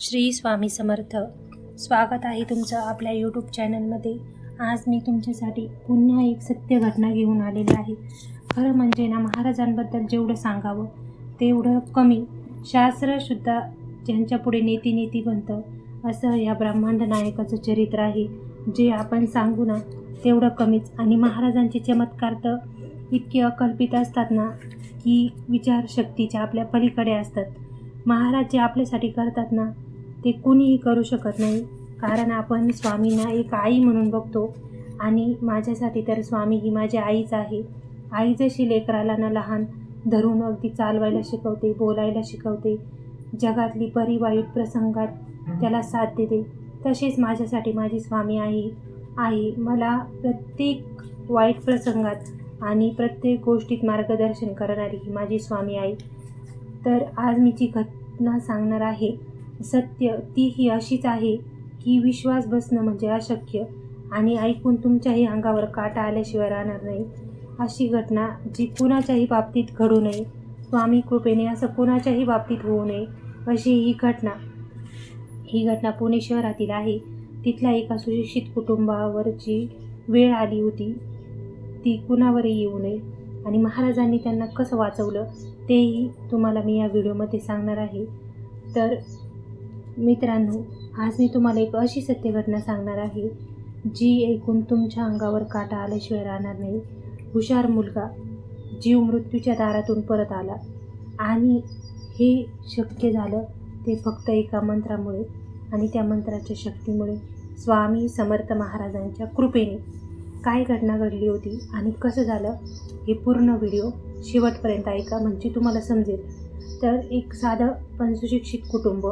श्री स्वामी समर्थ. स्वागत आहे तुमचं आपल्या यूट्यूब चॅनलमध्ये. आज मी तुमच्यासाठी पुन्हा एक सत्य घटना घेऊन आलेली आहे. खरं म्हणजे ना, महाराजांबद्दल जेवढं सांगावं तेवढं कमी. शास्त्रसुद्धा ज्यांच्यापुढे नेती नेती बनतं असं या ब्रह्मांड नायकाचं चरित्र आहे. जे आपण सांगू ना तेवढं कमीच. आणि महाराजांचे चमत्कार तर इतके अकल्पित असतात ना की विचारशक्तीच्या आपल्या पलीकडे असतात. महाराज जे आपल्यासाठी करतात ना ते कुणीही करू शकत नाही. कारण आपण स्वामींना एक आई म्हणून बघतो. आणि माझ्यासाठी तर स्वामी ही माझी आईच आहे. आई जशी लेकराला ना लहान धरून अगदी चालवायला शिकवते, बोलायला शिकवते, जगातली बरी वाईट प्रसंगात त्याला साथ देते, तशीच माझ्यासाठी माझी स्वामी आई मला प्रत्येक वाईट प्रसंगात आणि प्रत्येक गोष्टीत मार्गदर्शन करणारी ही माझी स्वामी आई. तर आज मी जी घटना सांगणार आहे सत्य ती ही अशीच आहे की विश्वास बसणं म्हणजे अशक्य आणि ऐकून तुमच्याही अंगावर काटा आल्याशिवाय राहणार नाही. अशी घटना जी कुणाच्याही बाबतीत घडू नये, स्वामी कृपेने असं कुणाच्याही बाबतीत होऊ नये अशी ही घटना पुणे शहरातील आहे. तिथल्या एका सुशिक्षित कुटुंबावरची वेळ आली होती, ती कुणावरही येऊ नये. आणि महाराजांनी त्यांना कसं वाचवलं तेही तुम्हाला मी या व्हिडिओमध्ये सांगणार आहे. तर मित्रांनो, आज मी तुम्हाला एक अशी सत्य घटना सांगणार आहे जी ऐकून तुमच्या अंगावर काटा आल्याशिवाय राहणार नाही. हुशार मुलगा जीव मृत्यूच्या दारातून परत आला आणि हे शक्य झालं ते फक्त एका मंत्रामुळे आणि त्या मंत्राच्या शक्तीमुळे, स्वामी समर्थ महाराजांच्या कृपेने. काय घटना घडली होती आणि कसं झालं हे पूर्ण व्हिडिओ शेवटपर्यंत ऐका, म्हणजे तुम्हाला समजेल. तर एक साधं पण सुशिक्षित कुटुंब,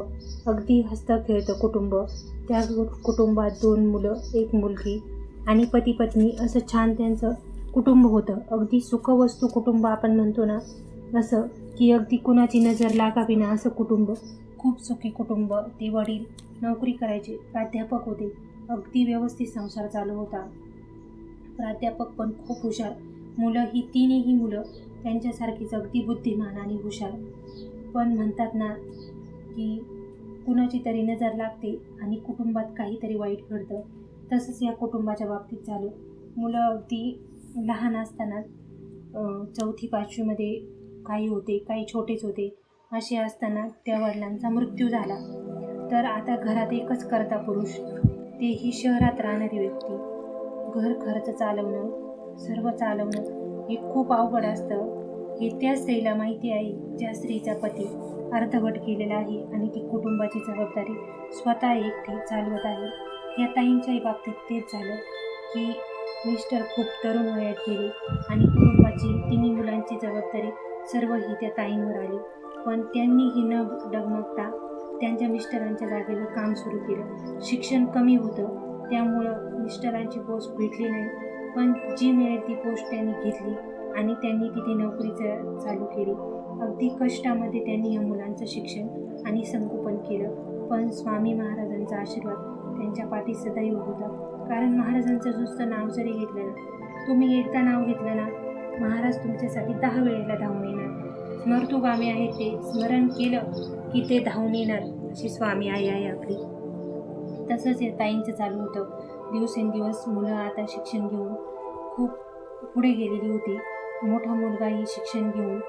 अगदी हसतं खेळतं कुटुंब. त्या कुटुंबात 2 मुलं, 1 मुलगी आणि पती पत्नी असं छान त्यांचं कुटुंब होतं. अगदी सुखवस्तू कुटुंब आपण म्हणतो ना, असं की अगदी कुणाची नजर लागावी ना असं कुटुंब. खूप सुखी कुटुंब. ते वडील नोकरी करायचे, प्राध्यापक होते. अगदी व्यवस्थित संसार चालू होता. प्राध्यापक पण खूप हुशार. मुलं ही 3ही मुलं त्यांच्यासारखीच अगदी बुद्धिमान आणि हुशार. पण म्हणतात ना की कुणाची तरी नजर लागते आणि कुटुंबात काहीतरी वाईट घडतं. तसंच या कुटुंबाच्या बाबतीत झालं. मुलं अगदी लहान असताना 4थी-5वीमध्ये काही होते, काही छोटेच होते. असे असताना त्या वडिलांचा मृत्यू झाला. तर आता घरात एकच कर्ता पुरुष, तेही शहरात राहणारी व्यक्ती. घर खर्च चालवणं, सर्व चालवणं हे खूप अवघड असतं. हे त्या स्त्रीला माहिती आहे ज्या स्त्रीचा पती अर्धवट गेलेला आहे आणि ती कुटुंबाची जबाबदारी स्वतः एकटी चालवत आहे. या ताईंच्याही बाबतीत तेच झालं की मिस्टर खूप तरुण वयात गेले आणि कुटुंबाची 3 मुलांची जबाबदारी सर्व ही त्या ताईंवर आली. पण त्यांनीही न डगमगता त्यांच्या मिस्टरांच्या जागेवर काम सुरू केलं. शिक्षण कमी होतं त्यामुळं मिस्टरांची पोस्ट भेटली नाही, पण जी मिळेल ती पोस्ट त्यांनी घेतली आणि त्यांनी तिथे नोकरी चालू केली. अगदी कष्टामध्ये त्यांनी या मुलांचं शिक्षण आणि संगोपन केलं. पण स्वामी महाराजांचा आशीर्वाद त्यांच्या पाठी सदैव होता. कारण महाराजांचं नुसतं नाव जरी घेतलं ना, तुम्ही एकदा नाव घेतलं ना, महाराज तुमच्यासाठी 10 वेळेला धावून येणार. स्मर्तुगामी आहे ते, स्मरण केलं की ते धावून येणार, अशी स्वामी आई आहे आपली. तसंच या ताईंचं चालू होतं. दिवसेंदिवस मुलं आता शिक्षण घेऊन खूप पुढे गेलेली होती. मोठा मुलगाही शिक्षण घेऊन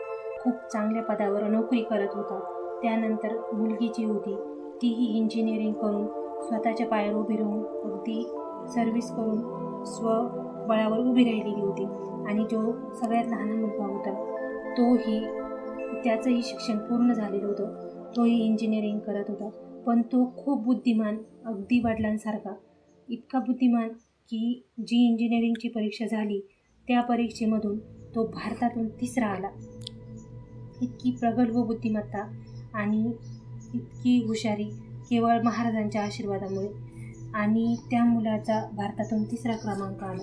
खूप चांगल्या पदावर नोकरी करत होता. त्यानंतर मुलगी जी होती तीही इंजिनिअरिंग करून स्वतःच्या पायावर उभी राहून अगदी सर्व्हिस करून स्वबळावर उभी राहिलेली होती. आणि जो सगळ्यात लहान मुलगा होता तोही, त्याचंही शिक्षण पूर्ण झालेलं होतं, तोही इंजिनिअरिंग करत होता. पण तो खूप बुद्धिमान, अगदी वडिलांसारखा. इतका बुद्धिमान की जी इंजिनिअरिंगची परीक्षा झाली त्या परीक्षेमधून तो भारतातून 3रा आला. इतकी प्रगल्भ बुद्धिमत्ता आणि इतकी हुशारी केवळ महाराजांच्या आशीर्वादामुळे. आणि त्या मुलाचा भारतातून 3रा क्रमांक आला.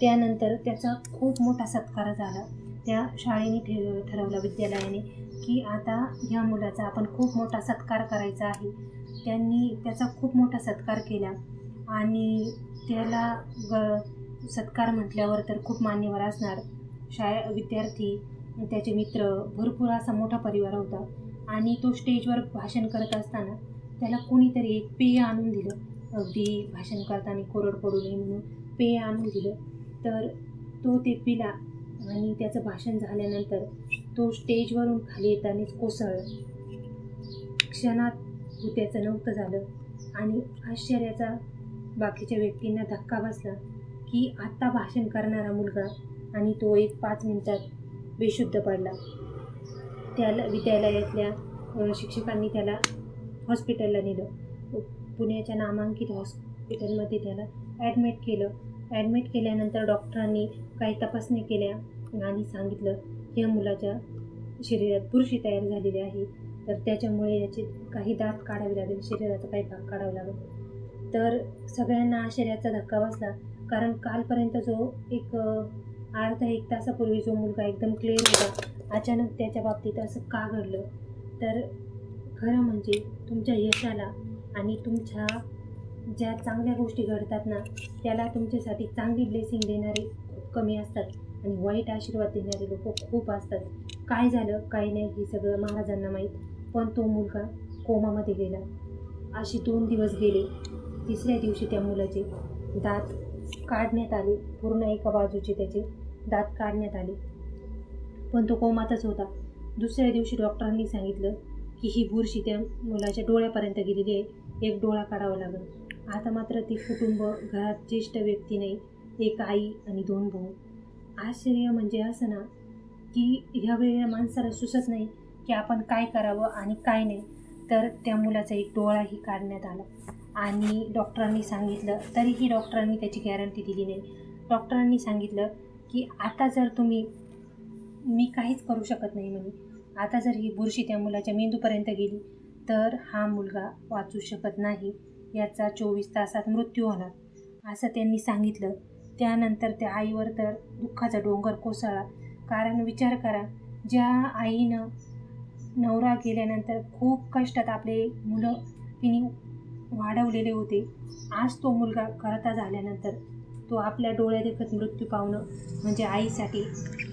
त्यानंतर त्याचा खूप मोठा सत्कार झाला. त्या शाळेने ठरवलं, विद्यालयाने, की आता ह्या मुलाचा आपण खूप मोठा सत्कार करायचा आहे. त्यांनी त्याचा खूप मोठा सत्कार केला आणि त्याला सत्कार म्हटल्यावर तर खूप मान्यवर असणार. विद्यार्थी, त्याचे मित्र, भरपूर असा मोठा परिवार होता. आणि तो स्टेजवर भाषण करत असताना त्याला कोणीतरी एक पेय आणून दिलं, अगदी भाषण करताना कोरड पडू नये म्हणून पेय आणून दिलं. तर तो ते पिला आणि त्याचं भाषण झाल्यानंतर तो स्टेजवरून खाली येतानाच कोसळला. क्षणात त्याचं नव्हतं झालं आणि आश्चर्याचा बाकीच्या व्यक्तींना धक्का बसला की आत्ता भाषण करणारा मुलगा आणि तो 5 मिनिटात बेशुद्ध पडला. त्याला विद्यालयातल्या शिक्षकांनी त्याला हॉस्पिटलला नेलं. पुण्याच्या नामांकित हॉस्पिटलमध्ये त्याला ॲडमिट केलं. ॲडमिट केल्यानंतर डॉक्टरांनी काही तपासणी केल्या आणि सांगितलं या मुलाच्या शरीरात बुरशी तयार झालेली आहे, तर त्याच्यामुळे याचे काही दात काढावे लागेल, शरीराचा काही भाग काढावा लागेल. तर सगळ्यांना आश्चर्याचा धक्का बसला, कारण कालपर्यंत जो अर्धा 1 तासापूर्वी जो मुलगा एकदम क्लिअर होता, अचानक त्याच्या बाबतीत असं का घडलं. तर खरं म्हणजे तुमच्या यशाला आणि तुमच्या ज्या चांगल्या गोष्टी घडतात ना, त्याला तुमच्यासाठी चांगली ब्लेसिंग देणारे खूप कमी असतात आणि वाईट आशीर्वाद देणारे लोक खूप असतात. काय झालं काय नाही हे सगळं महाराजांना माहीत, पण तो मुलगा कोमामध्ये गेला. अशी 2 दिवस गेले. 3ऱ्या दिवशी त्या मुलाचे दात काढण्यात आले, पूर्ण एका बाजूचे त्याचे दात काढण्यात आले, पण तो कोमातच होता. 2ऱ्या दिवशी डॉक्टरांनी सांगितलं की ही बुरशी त्या मुलाच्या डोळ्यापर्यंत गेलेली आहे, एक डोळा काढावा लागेल. आता मात्र ती कुटुंब, घरात ज्येष्ठ व्यक्ती नाही, एक आई आणि 2 भाऊ. आश्चर्य म्हणजे असं ना की ह्या वेळेला माणसाला सुचत नाही की आपण काय करावं आणि काय नाही. तर त्या मुलाचा एक डोळाही काढण्यात आला आणि डॉक्टरांनी सांगितलं, तरीही डॉक्टरांनी त्याची गॅरंटी दिली नाही. डॉक्टरांनी सांगितलं की आता जर मी काहीच करू शकत नाही म्हणे, आता जर ही बुरशी त्या मुलाच्या मेंदूपर्यंत गेली तर हा मुलगा वाचू शकत नाही, याचा 24 तासात मृत्यू होणार, असं त्यांनी सांगितलं. त्यानंतर त्या आईवर तर दुःखाचा डोंगर कोसळला. कारण विचार करा, ज्या आईनं नवरा गेल्यानंतर खूप कष्टात आपले मुलं तिने वाढवलेले होते, आज तो मुलगा करता झाल्यानंतर तो आपल्या डोळ्यादेखत मृत्यू पावणं म्हणजे आईसाठी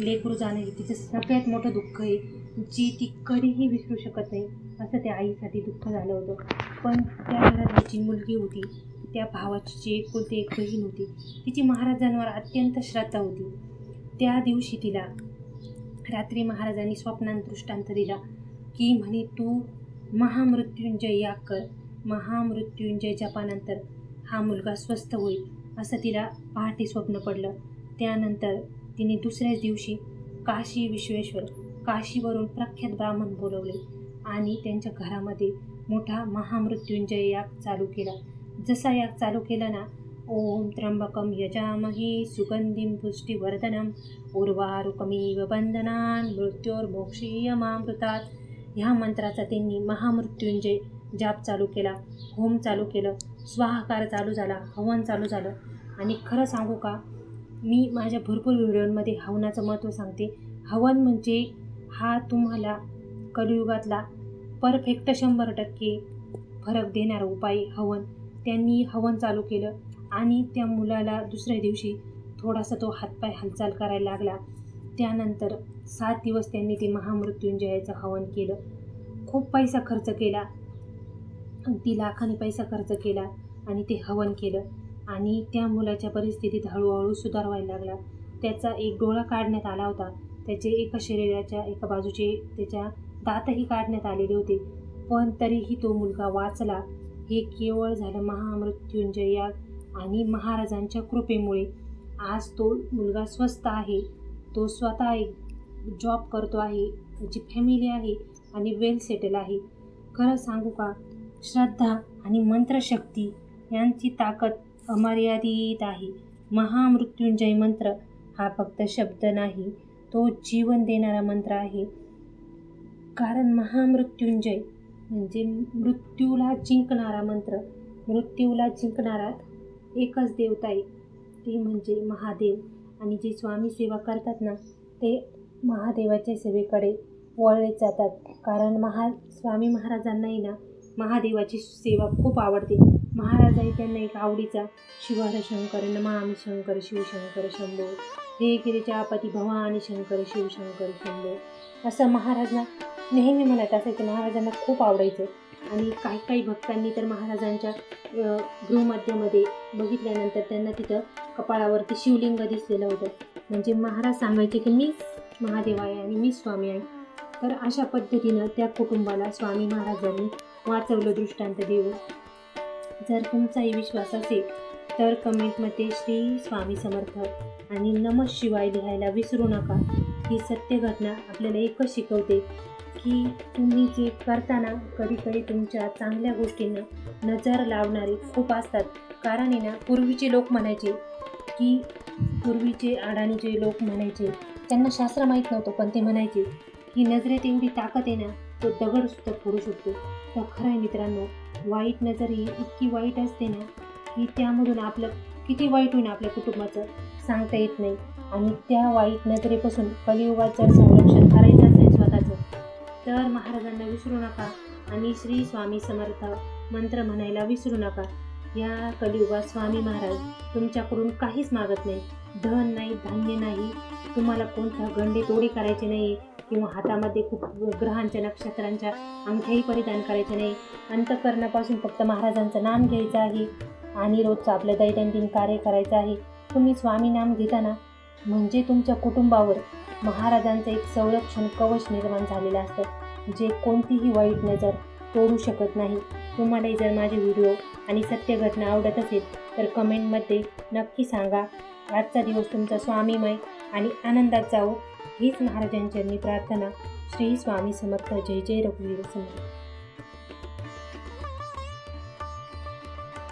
लेकरू जाणं हे तिचं सगळ्यात मोठं दुःख आहे, जी ती कधीही विसरू शकत नाही. असं त्या आईसाठी दुःख झालं होतं. पण त्या घरात जी मुलगी होती, त्या भावाची जी एकुलती एक बहीण होती, तिची महाराजांवर अत्यंत श्रद्धा होती. त्या दिवशी तिला रात्री महाराजांनी स्वप्नात दृष्टांत दिला की म्हणे तू महामृत्युंजय याग कर, महामृत्युंजय जपानंतर हा मुलगा स्वस्थ होईल, असं तिला पहाटे स्वप्न पडलं. त्यानंतर तिने 2ऱ्याच दिवशी काशी विश्वेश्वर, काशीवरून प्रख्यात ब्राह्मण बोलवले आणि त्यांच्या घरामध्ये मोठा महामृत्युंजय याग चालू केला. जसा याग चालू केला ना, ओम त्र्यंबकम यजामहे सुगंधिं पुष्टिवर्धनम उर्वारुकमिव बंधनान् मृत्योर्मोक्षीयमामृतात्, ह्या मंत्राचा त्यांनी महामृत्युंजय जाप चालू केला, होम चालू केलं, स्वाहाकार चालू झाला, हवन चालू झालं. आणि खरं सांगू का, मी माझ्या भरपूर व्हिडिओमध्ये हवनाचं महत्त्व सांगते. हवन म्हणजे हा तुम्हाला कलियुगातला परफेक्ट 100% फरक देणारा उपाय हवन. त्यांनी हवन चालू केलं आणि त्या मुलाला 2ऱ्या दिवशी थोडासा तो हातपाय हालचाल करायला लागला. त्यानंतर 7 दिवस त्यांनी ते महामृत्युंजयाचं हवन केलं. खूप पैसा खर्च केला, अगदी लाखांनी पैसा खर्च केला आणि ते हवन केलं आणि त्या मुलाच्या परिस्थितीत हळूहळू सुधार व्हायला लागला. त्याचा एक डोळा काढण्यात आला होता, त्याचे एका शरीराच्या एका बाजूचे त्याच्या दातही काढण्यात आलेले होते, पण तरीही तो मुलगा वाचला. हे केवळ झालं महामृत्युंजय याग आणि महाराजांच्या कृपेमुळे. आज तो मुलगा स्वस्थ आहे, तो स्वतः एक जॉब करतो आहे, त्याची फॅमिली आहे आणि वेल सेटल आहे. खरं सांगू का, श्रद्धा आणि मंत्रशक्ती यांची ताकद अमर्यादित आहे. महामृत्युंजय मंत्र हा फक्त शब्द नाही, तो जीवन देणारा मंत्र आहे. कारण महामृत्युंजय म्हणजे मृत्यूला जिंकणारा मंत्र, मृत्यूला जिंकणारा एकच देवता आहे, ते म्हणजे महादेव. आणि जे स्वामी सेवा करतात ना, ते महादेवाच्या सेवेकडे वळले जातात. कारण स्वामी महाराजांनाही ना महादेवाची सेवा खूप आवडते. महाराजाही त्यांना एक आवडीचा शिवहर शंकर नमामि शंकर शिवशंकर शंभो, हे गिरिजापती भवानी शंकर शिवशंकर शंभो, असं महाराजांना नेहमी म्हणत असायचं. महाराजांना खूप आवडायचं. आणि काही काही भक्तांनी तर महाराजांच्या गृहमध्यमध्ये बघितल्यानंतर त्यांना तिथं कपाळावरती शिवलिंग दिसलेलं होतं. म्हणजे महाराज सांगायचे की मीच महादेव आहे आणि मी स्वामी आहे. तर अशा पद्धतीनं त्या कुटुंबाला स्वामी महाराजांनी वाचवलं दृष्टांत देऊन. जर तुमचाही विश्वास असेल तर कमेंटमध्ये श्री स्वामी समर्थ आणि नमः शिवाय लिहायला विसरू नका. ही सत्य घटना आपल्याला एकच शिकवते की तुम्ही जे करताना कधी तुमच्या चांगल्या गोष्टींना नजर लावणारे खूप असतात. कारण आहे ना, पूर्वीचे लोक म्हणायचे की पूर्वीचे अडाणीचे लोक म्हणायचे, त्यांना शास्त्र माहीत नव्हतं पण ते म्हणायचे की नजरेत एवढी ताकद आहे ना, तो दगडसुद्धा फोडू शकतो. तर खरं आहे मित्रांनो, वाईट नजर ही इतकी वाईट असते ना की त्यामधून आपलं किती वाईट होईन आपल्या कुटुंबाचं सांगता येत नाही. आणि त्या वाईट नजरेपासून कलियुगात जर संरक्षण करायचं असेल स्वतःचं तर महाराजांना विसरू नका आणि श्री स्वामी समर्थ मंत्र म्हणायला विसरू नका. या कलियुगात स्वामी महाराज तुमच्याकडून काहीच मागत नाही. धन नाही, धान्य नाही, तुम्हाला कोणत्या गंडेतोडी करायची नाही किंवा हातामध्ये खूप ग्रहांच्या नक्षत्रांच्या अंगठ्याही परिधान करायचे नाही. अंतःकरणापासून फक्त महाराजांचं नाम घ्यायचं आहे आणि रोजचं आपलं दैनंदिन कार्य करायचं आहे. तुम्ही स्वामी नाम घेताना म्हणजे तुमच्या कुटुंबावर महाराजांचं एक संरक्षण कवच निर्माण झालेलं असतं, जे कोणतीही वाईट नजर तोडू शकत नाही. तुम्हालाही जर माझे व्हिडिओ आणि सत्य घटना आवडत असेल तर कमेंटमध्ये नक्की सांगा. आजचा दिवस तुमचा स्वामीमय आणि आनंदात जावो हीच महाराजांचरणी प्रार्थना. श्री स्वामी समर्थ. जय जय रघुवीर समर्थ.